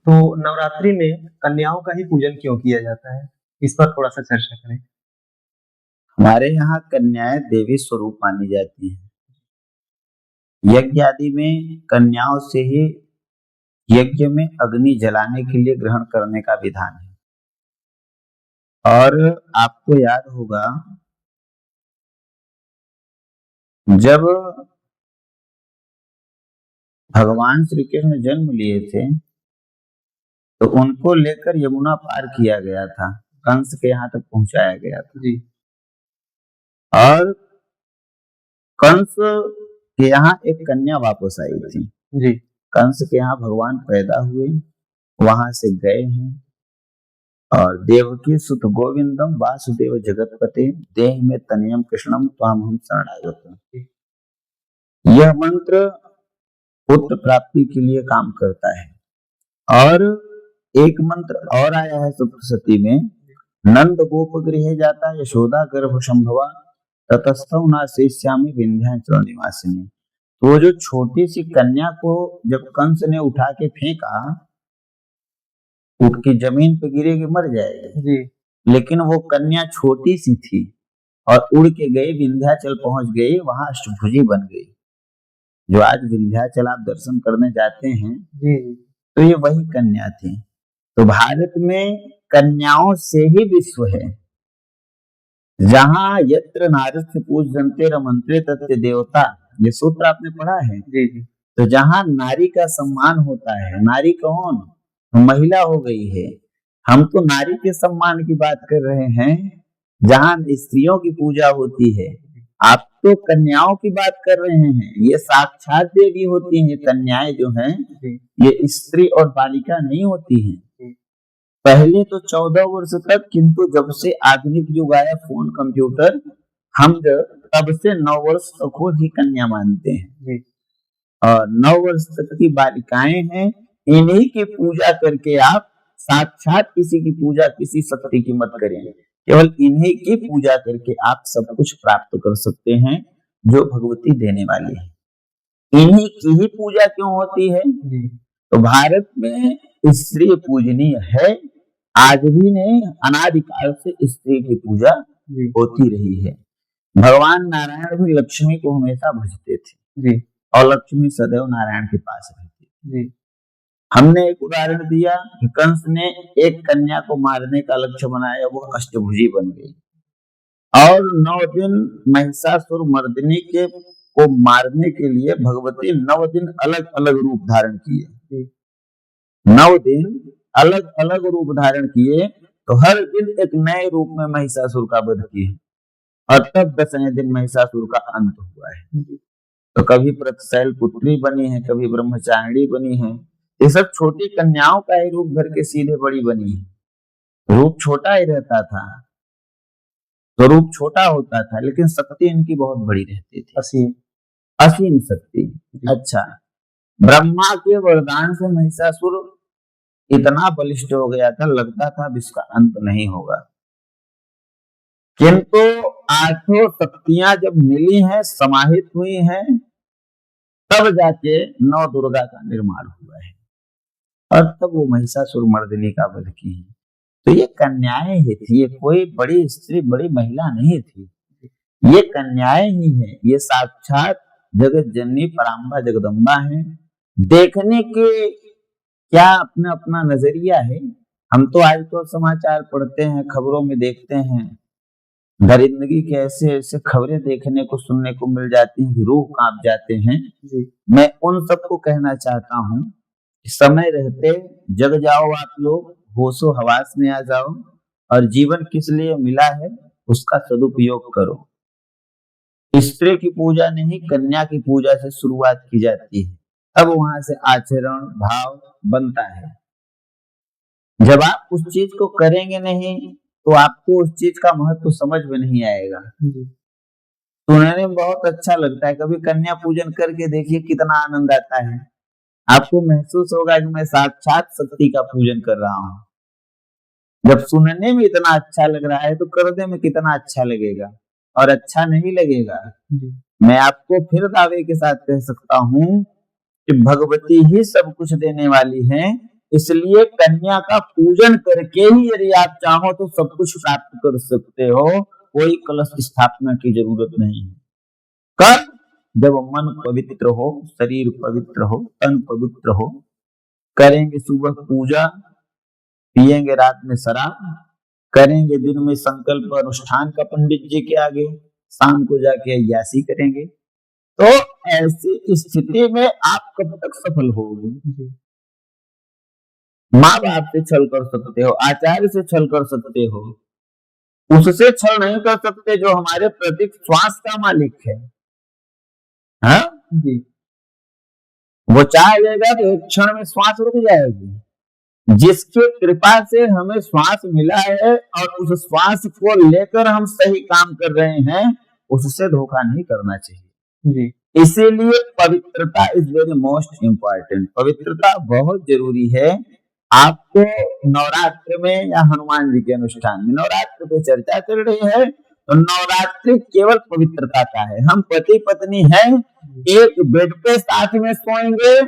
तो नवरात्रि में कन्याओं का ही पूजन क्यों किया जाता है? इस पर थोड़ा-सा चर्चा करें। हमारे यहाँ कन्याएं देवी स्वरूप मानी जाती हैं। यज्ञ आदि में कन्याओं से ही यज्ञ में अग्नि जलाने के लिए ग्रहण करने का विधान है। और आपको याद होगा, जब भगवान श्री कृष्ण जन्म लिए थे तो उनको लेकर यमुना पार किया गया था, कंस के यहाँ तक पहुंचाया गया था। जी। और कंस के यहाँ एक कन्या वापस आई थी। जी। कंस के यहाँ भगवान पैदा हुए, वहां से गए हैं। और देवकी सुत गोविंदम वासुदेव जगतपते देह में तनियम कृष्णम त्वाम हम शरणागत। यह मंत्र पुत्र प्राप्ति के लिए काम करता है। और एक मंत्र और आया है सप्तशती में, नंद गोप गृह जाता यशोदा गर्भ संभवा ततस्थौ न शेष्यामि विंध्याचल निवासिनी। तो वो जो छोटी सी कन्या को जब कंस ने उठा के फेंका, उठ के जमीन पे गिरेगी मर जाएगी। जी। लेकिन वो कन्या छोटी सी थी और उड़ के गई, विंध्याचल पहुंच गई, वहां अष्टभुजी बन गई। जो आज विंध्याचल आप दर्शन करने जाते हैं, जी। तो ये वही कन्या थी। तो भारत में कन्याओं से ही विश्व है। जहां यत्र नारस्य पूज्यन्ते रमन्ते तत्र देवता, ये सूत्र आपने पढ़ा है। जी। जी। तो जहां नारी का सम्मान होता है, नारी कौन? महिला हो गई है। हम तो नारी के सम्मान की बात कर रहे हैं, जहां स्त्रियों की पूजा होती है। आप तो कन्याओं की बात कर रहे हैं। ये साक्षात देवी होती हैं। कन्याएं जो हैं, ये स्त्री और बालिका नहीं होती हैं। पहले तो 14 वर्ष तक, किंतु जब से आधुनिक युग आया, फोन कंप्यूटर, हम तब से 9 वर्ष तक को ही कन्या मानते हैं। और 9 वर्ष तक की बालिकाएं हैं। इन्हीं की पूजा करके आप साक्षात किसी की पूजा, किसी शक्ति की मत करें। केवल इन्हीं की पूजा करके आप सब कुछ प्राप्त कर सकते हैं जो भगवती देने वाली है। इन्हीं की ही पूजा क्यों होती है? तो भारत में स्त्री पूजनीय है। आज भी नहीं, अनादिकाल से स्त्री की पूजा होती रही है। भगवान नारायण भी लक्ष्मी को हमेशा भजते थे। और लक्ष्मी सदैव नारायण के पास रहती थी। हमने एक उदाहरण दिया कि कंस ने एक कन्या को मारने का लक्ष्य बनाया, वो अष्टभुजी बन गई। और 9 दिन महिषासुर मर्दिनी को मारने के लिए भगवती 9 दिन अलग अलग रूप धारण किए। 9 दिन अलग अलग रूप धारण किए, तो हर दिन एक नए रूप में महिषासुर का वध किए। और तब 10वें दिन महिषासुर का अंत हुआ है। तो कभी प्रतशैल पुत्री बनी है, कभी ब्रह्मचारिणी बनी है। ये सब छोटी कन्याओं का ही रूप भर के सीधे बड़ी बनी है। रूप छोटा ही रहता था, स्वरूप छोटा होता था, लेकिन शक्ति इनकी बहुत बड़ी रहती थी। असीम शक्ति। अच्छा, ब्रह्मा के वरदान से महिषासुर इतना बलिष्ठ हो गया था, लगता था अब इसका अंत नहीं होगा। किंतु 8 शक्तियां जब मिली हैं, समाहित हुई हैं, तब जाके 9 दुर्गा का निर्माण हुआ है। और तब वो महिषासुर मर्दिनी का वध की है। तो ये कन्याएं ही थी, ये कोई बड़ी स्त्री, बड़ी महिला नहीं थी। ये कन्याएं ही है। ये साक्षात जगत जननी पराम्बा जगदम्बा है। देखने के क्या अपना अपना नजरिया है। हम तो आज तो समाचार पढ़ते हैं, खबरों में देखते हैं, दरिंदगी के ऐसे ऐसे खबरें देखने को, सुनने को मिल जाती हैं कि रूह कांप जाते हैं। मैं उन सबको कहना चाहता हूँ, समय रहते जग जाओ आप लोग, होशो हवास में आ जाओ, और जीवन किस लिए मिला है उसका सदुपयोग करो। स्त्री की पूजा नहीं, कन्या की पूजा से शुरुआत की जाती है। अब वहां से आचरण भाव बनता है। जब आप उस चीज को करेंगे नहीं, तो आपको उस चीज का महत्व समझ में नहीं आएगा। सुनने में बहुत अच्छा लगता है, कभी कन्या पूजन करके देखिए कितना आनंद आता है। आपको महसूस होगा कि मैं साक्षात शक्ति का पूजन कर रहा हूँ। जब सुनने में इतना अच्छा लग रहा है, तो करने में कितना अच्छा लगेगा। और अच्छा नहीं लगेगा, मैं आपको फिर दावे के साथ कह सकता हूँ कि भगवती ही सब कुछ देने वाली हैं। इसलिए कन्या का पूजन करके ही यदि आप चाहो तो सब कुछ प्राप्त कर सकते हो। कोई कलश स्थापना की जरूरत नहीं है। कब? जब मन पवित्र हो, शरीर पवित्र हो, तन पवित्र हो। करेंगे सुबह पूजा, पिएंगे रात में शराब, करेंगे दिन में संकल्प अनुष्ठान का पंडित जी के आगे, शाम को जाके अय्यासी करेंगे। तो ऐसी स्थिति में आप कब तक सफल होगे? माँ बाप से छल कर सकते हो, आचार्य से छल कर सकते हो, उससे छल नहीं कर सकते जो हमारे प्रत्येक श्वास का मालिक है। हाँ जी, वो चाहेगा तो एक क्षण में श्वास रुक जाएगी। जिसकी कृपा से हमें श्वास मिला है और उस श्वास को लेकर हम सही काम कर रहे हैं, उससे धोखा नहीं करना चाहिए जी। इसीलिए पवित्रता इज वेरी मोस्ट इम्पोर्टेंट। पवित्रता बहुत जरूरी है। आपको नवरात्र में या हनुमान जी के अनुष्ठान में, नवरात्र पे चर्चा चल रही है तो नवरात्रि केवल पवित्रता का है। हम पति पत्नी हैं, एक बेड पे साथ में सोएंगे,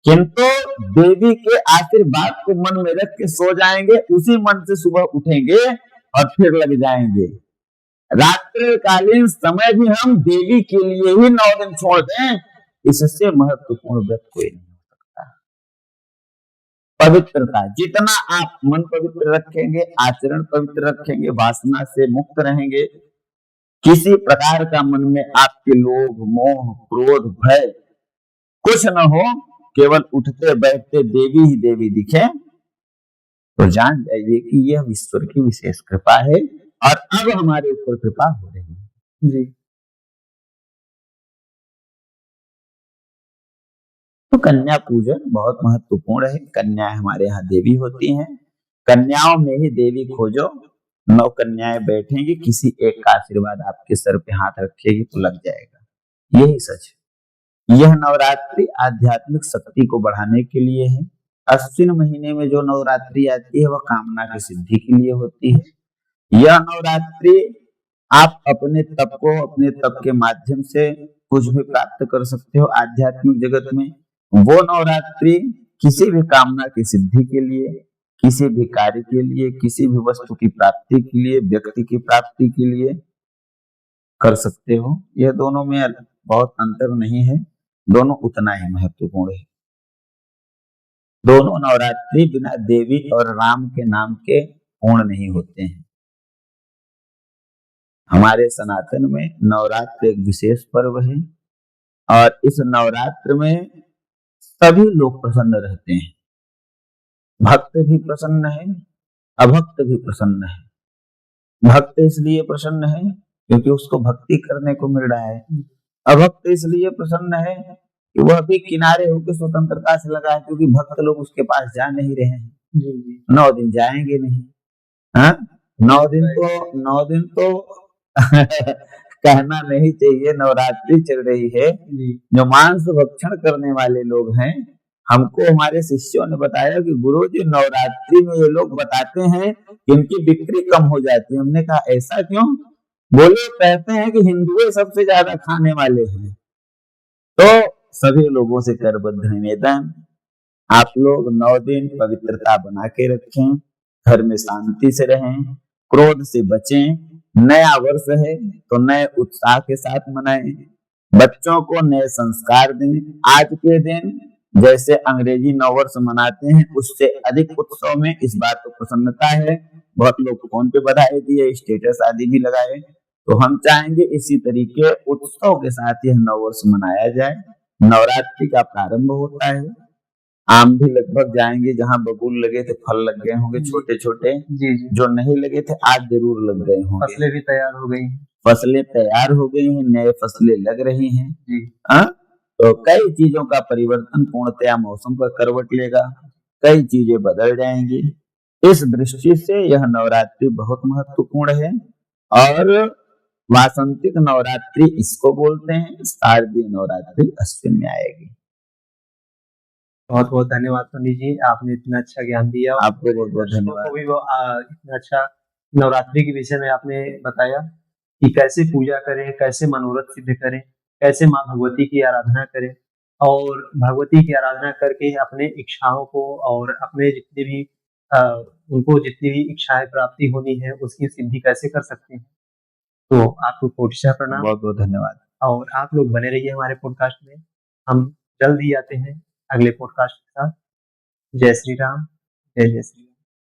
किंतु देवी के आशीर्वाद को मन में रख के सो जाएंगे, उसी मन से सुबह उठेंगे और फिर लग जाएंगे। रात्रिकालीन समय भी हम देवी के लिए ही 9 दिन छोड़ दें, इससे महत्वपूर्ण व्रत कोई नहीं हो सकता। पवित्रता, जितना आप मन पवित्र रखेंगे, आचरण पवित्र रखेंगे, वासना से मुक्त रहेंगे, किसी प्रकार का मन में आपके लोभ, मोह, क्रोध, भय कुछ न हो, केवल उठते बैठते देवी ही देवी दिखे, तो जान जाइए कि यह ईश्वर की विशेष कृपा है और अब हमारे ऊपर कृपा हो रही है जी। तो कन्या पूजन बहुत महत्वपूर्ण है। कन्याएं हमारे यहाँ देवी होती हैं। कन्याओं में ही देवी खोजो, 9 कन्याएं बैठेंगी, किसी एक का आशीर्वाद आपके सर पे हाथ रखेगी तो लग जाएगा। यही सच है। यह नवरात्रि आध्यात्मिक शक्ति को बढ़ाने के लिए है। अश्विन महीने में जो नवरात्रि आती है वह कामना की सिद्धि के लिए होती है। यह नवरात्रि आप अपने तप को, अपने तप के माध्यम से कुछ भी प्राप्त कर सकते हो आध्यात्मिक जगत में। वो नवरात्रि किसी भी कामना की सिद्धि के लिए, किसी भी कार्य के लिए, किसी भी वस्तु की प्राप्ति के लिए, व्यक्ति की प्राप्ति के लिए कर सकते हो। यह दोनों में बहुत अंतर नहीं है, दोनों उतना ही महत्वपूर्ण है। दोनों नवरात्रि बिना देवी और राम के नाम के पूर्ण नहीं होते हैं। हमारे सनातन में नवरात्र एक विशेष पर्व है और इस नवरात्र में सभी लोग प्रसन्न रहते हैं। भक्त भी प्रसन्न है, अभक्त भी प्रसन्न है। भक्त इसलिए प्रसन्न है क्योंकि उसको भक्ति करने को मिल रहा है। अभक्त इसलिए प्रसन्न है कि वह भी किनारे होकर स्वतंत्रता से लगा है, क्योंकि भक्त लोग उसके पास जा नहीं रहे हैं। 9 दिन जाएंगे नहीं। हाँ, 9 दिन तो कहना नहीं चाहिए, नवरात्रि चल रही है। जो मांस भक्षण करने वाले लोग हैं, हमको हमारे शिष्यों ने बताया कि गुरुजी नवरात्रि में ये लोग बताते हैं कि इनकी बिक्री कम हो जाती है। हमने कहा ऐसा क्यों? बोले कहते हैं कि हिंदुए सबसे ज्यादा खाने वाले हैं। तो सभी लोगों से करबद्ध निवेदन, आप लोग 9 दिन पवित्रता बना के रखें, घर में शांति से रहें, क्रोध से बचें। नया वर्ष है तो नए उत्साह के साथ मनाएं, बच्चों को नए संस्कार दें। आज के दिन जैसे अंग्रेजी नववर्ष मनाते हैं उससे अधिक उत्सव में इस बात को प्रसन्नता है। बहुत लोग फोन पे बधाई दिए, स्टेटस आदि भी लगाए, तो हम चाहेंगे इसी तरीके उत्सव के साथ यह नववर्ष मनाया जाए। नवरात्रि का प्रारंभ होता है, आम भी लगभग जाएंगे, जहाँ बबूल लगे थे फल लग गए होंगे छोटे छोटे, जो नहीं लगे थे आज जरूर लग गए होंगे। फसलें भी तैयार हो गई, फसलें तैयार हो गई हैं, नए फसलें लग रही हैं। तो कई चीजों का परिवर्तन पूर्णतया मौसम का करवट लेगा, कई चीजें बदल जाएंगी। इस दृष्टि से यह नवरात्रि बहुत महत्वपूर्ण है और वासंतिक नवरात्रि इसको बोलते हैं। शारदीय नवरात्रि अश्विन में आएगी। बहुत बहुत धन्यवाद पंडित जी, आपने इतना अच्छा ज्ञान दिया। आपको बहुत बहुत धन्यवाद। इतना अच्छा नवरात्रि के विषय में आपने बताया कि कैसे पूजा करें, कैसे मनोरथ सिद्ध करें, कैसे माँ भगवती की आराधना करें। और भगवती की आराधना करके अपने इच्छाओं को और अपने जितने भी उनको जितनी भी इच्छाएं प्राप्ति होनी है उसकी सिद्धि कैसे कर सकते हैं। तो आपको कोटिशा प्रणाम बहुत बहुत धन्यवाद। और आप लोग बने रहिए हमारे पॉडकास्ट में। हम जल्द ही आते हैं अगले पॉडकास्ट के साथ। जय श्री राम, जय जय श्री राम।